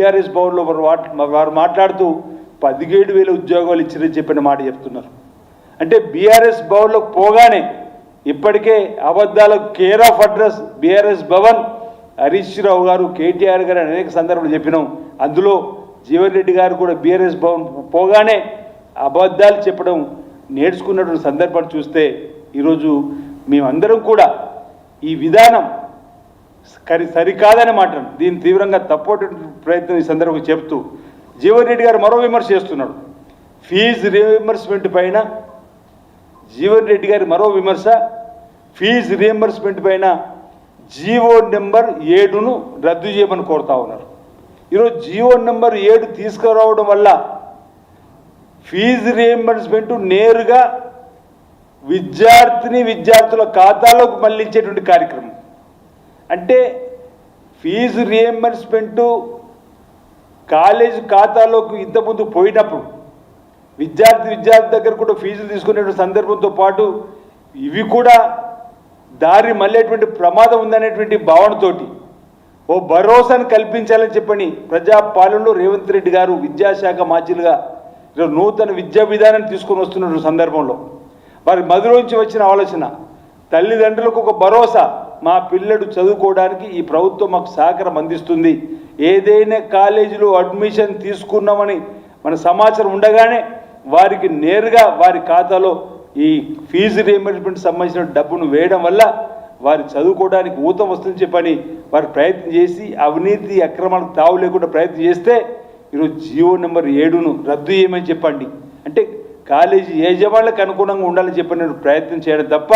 TRS భవన్లో వారు మాట్లాడుతూ 17,000 ఉద్యోగాలు ఇచ్చిరని చెప్పిన మాట చెప్తున్నారు. అంటే బీఆర్ఎస్ భవన్లోకి పోగానే ఇప్పటికే అబద్ధాలకు care of address BRS Bhavan. Harish Rao గారు, కేటీఆర్ గారు అనేక సందర్భాలు చెప్పినాం. అందులో జీవన్ రెడ్డి గారు కూడా బీఆర్ఎస్ భవన్ పోగానే అబద్ధాలు చెప్పడం నేర్చుకున్నటువంటి సందర్భాన్ని చూస్తే ఈరోజు మేమందరం కూడా ఈ విధానం సరికాదని మాట దీన్ని తీవ్రంగా తప్పటి ప్రయత్నం ఈ సందర్భంగా చెప్తూ జీవన్ రెడ్డి గారు మరో విమర్శ చేస్తున్నాడు. ఫీజు రీఎంబర్స్మెంట్ పైన జీవన్ రెడ్డి గారి మరో విమర్శ, ఫీజు రీఎంబర్స్మెంట్ పైన జీవో నెంబర్ 7ను రద్దు చేయమని కోరుతా ఉన్నారు. ఈరోజు జీవో నెంబర్ 7 తీసుకురావడం వల్ల ఫీజు రీఎంబర్స్మెంట్ నేరుగా విద్యార్థుల ఖాతాలోకి మళ్లించేటువంటి కార్యక్రమం. అంటే ఫీజు రీఎంబర్స్మెంటు కాలేజ్ ఖాతాలోకి ఇంతకుముందు పోయినప్పుడు విద్యార్థి దగ్గర కూడా ఫీజులు తీసుకునేటువంటి సందర్భంతో పాటు ఇవి కూడా దారి మళ్ళేటువంటి ప్రమాదం ఉందనేటువంటి భావనతోటి ఓ భరోసాను కల్పించాలని చెప్పని ప్రజాపాలనలో రేవంత్ రెడ్డి గారు విద్యాశాఖ మాజీలుగా నూతన విద్యా విధానాన్ని తీసుకొని వస్తున్న సందర్భంలో వారి మదిలోంచి వచ్చిన ఆలోచన, తల్లిదండ్రులకు ఒక భరోసా, మా పిల్లడు చదువుకోవడానికి ఈ ప్రభుత్వం మాకు సహకారం అందిస్తుంది. ఏదైనా కాలేజీలో అడ్మిషన్ తీసుకున్నామని మన సమాచారం ఉండగానే వారికి నేరుగా వారి ఖాతాలో ఈ ఫీజు రీఎంబర్స్మెంట్ సంబంధించిన డబ్బును వేయడం వల్ల వారి చదువుకోవడానికి ఊతం వస్తుందని చెప్పని వారు ప్రయత్నం చేసి అవినీతి అక్రమాలకు తావు లేకుండా ప్రయత్నం చేస్తే ఈరోజు జీవో నెంబర్ 7ను రద్దు చేయమని చెప్పండి. అంటే కాలేజీ యజమానులకు అనుగుణంగా ఉండాలని చెప్పని ప్రయత్నం చేయడం తప్ప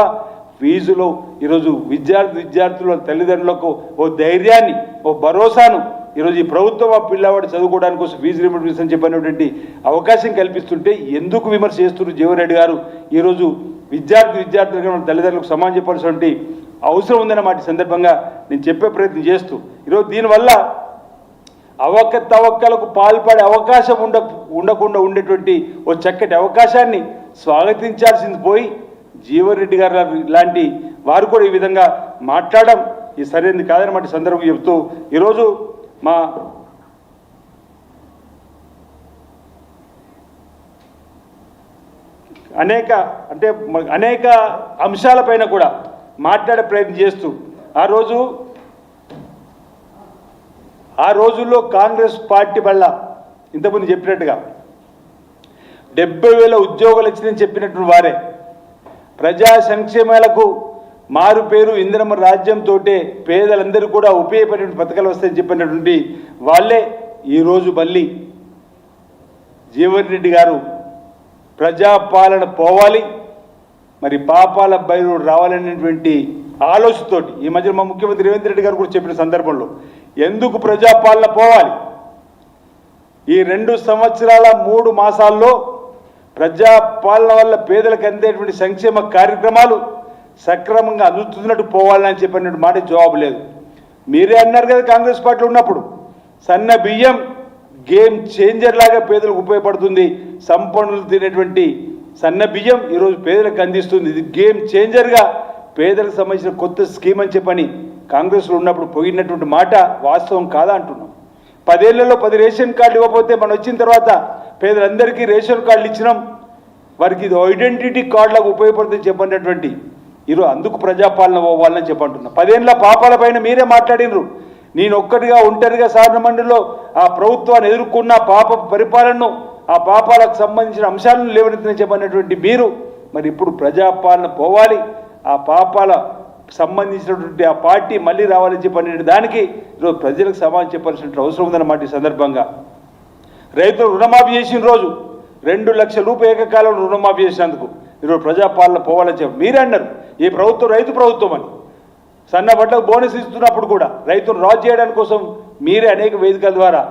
ఫీజులో ఈరోజు విద్యార్థుల తల్లిదండ్రులకు ఓ ధైర్యాన్ని, ఓ భరోసాను ఈరోజు ఈ ప్రభుత్వం ఆ పిల్లవాడు చదువుకోవడానికి కోసం ఫీజు రీఎంబర్స్మెంట్ అని చెప్పినటువంటి అవకాశం కల్పిస్తుంటే ఎందుకు విమర్శ చేస్తున్నారు జీవన్ రెడ్డి గారు? ఈరోజు విద్యార్థులకు తల్లిదండ్రులకు సమానం చెప్పాల్సినటువంటి అవసరం ఉందన్నమాట సందర్భంగా నేను చెప్పే ప్రయత్నం చేస్తూ ఈరోజు దీనివల్ల అవకతవకలకు పాల్పడే అవకాశం ఉండకుండా ఉండేటువంటి ఓ చక్కటి అవకాశాన్ని స్వాగతించాల్సింది పోయి జీవన్ రెడ్డి గారు లాంటి వారు కూడా ఈ విధంగా మాట్లాడడం ఈ సరైనది కాదన్నమాట సందర్భం చెప్తూ ఈరోజు మా అనేక అంశాలపైన కూడా మాట్లాడే ప్రయత్నం చేస్తూ ఆ రోజుల్లో కాంగ్రెస్ పార్టీ వల్ల ఇంతకుముందు చెప్పినట్టుగా 70,000 ఉద్యోగాలు వచ్చిందని చెప్పినటువంటి వారే ప్రజా సంక్షేమాలకు మారు పేరు ఇందిరమ్మ రాజ్యంతో పేదలందరూ కూడా ఉపయోగపడేటువంటి పథకాలు వస్తాయని చెప్పినటువంటి వాళ్ళే ఈరోజు మళ్ళీ జీవన్ రెడ్డి గారు ప్రజాపాలన పోవాలి, మరి పాపాల బయలు రావాలనేటువంటి ఆలోచనతోటి ఈ మధ్య మా ముఖ్యమంత్రి రేవంత్ రెడ్డి గారు కూడా చెప్పిన సందర్భంలో ఎందుకు ప్రజాపాలన పోవాలి, ఈ 2 సంవత్సరాల 3 మాసాల్లో ప్రజాపాలన వల్ల పేదలకు అందేటువంటి సంక్షేమ కార్యక్రమాలు సక్రమంగా అందుతున్నట్టు పోవాలని చెప్పినట్టు మాట జవాబు లేదు. మీరే అన్నారు కదా కాంగ్రెస్ పార్టీలో ఉన్నప్పుడు సన్న బియ్యం గేమ్ చేంజర్ లాగా పేదలకు ఉపయోగపడుతుంది, సంపన్నులు తినేటువంటి సన్న బియ్యం ఈరోజు పేదలకు అందిస్తుంది, ఇది గేమ్ చేంజర్గా పేదలకు సంబంధించిన కొత్త స్కీమ్ అని చెప్పని కాంగ్రెస్లో ఉన్నప్పుడు పోయినటువంటి మాట వాస్తవం కాదా అంటున్నాం. 10 ఏళ్లలో 10 రేషన్ కార్డులు ఇవ్వకపోతే మనం వచ్చిన తర్వాత పేదలందరికీ రేషన్ కార్డులు ఇచ్చినాం, వారికి ఇది ఐడెంటిటీ కార్డులకు ఉపయోగపడుతుందని చెప్పినటువంటి ఈరోజు అందుకు ప్రజాపాలన పోవాలని చెప్పంటున్నాం. 10 ఏళ్ల పాపాల పైన మీరే మాట్లాడినరు. నేను ఒంటరిగా సాధారణ మండలిలో ఆ ప్రభుత్వాన్ని ఎదుర్కొన్న పాప పరిపాలనను, ఆ పాపాలకు సంబంధించిన అంశాలను లేవనెత్తిన చెప్పినటువంటి మీరు మరి ఇప్పుడు ప్రజాపాలన పోవాలి, ఆ పాపాల సంబంధించినటువంటి ఆ పార్టీ మళ్ళీ రావాలని చెప్పిన దానికి ఈరోజు ప్రజలకు సమాధానం చెప్పాల్సిన అవసరం ఉందన్నమాట. ఈ సందర్భంగా రైతులు రుణమాఫీ చేసిన రోజు 2 లక్షల రూపాయలు ఏకకాలంలో రుణమాఫీ చేసినందుకు ఈరోజు ప్రజాపాలన పోవాలని చెప్పి మీరే అన్నారు. ఈ ప్రభుత్వం రైతు ప్రభుత్వం అని సన్న బట్టలకు బోనస్ ఇస్తున్నప్పుడు కూడా రైతును రాజు చేయడానికి కోసం మీరే అనేక వేదికల ద్వారా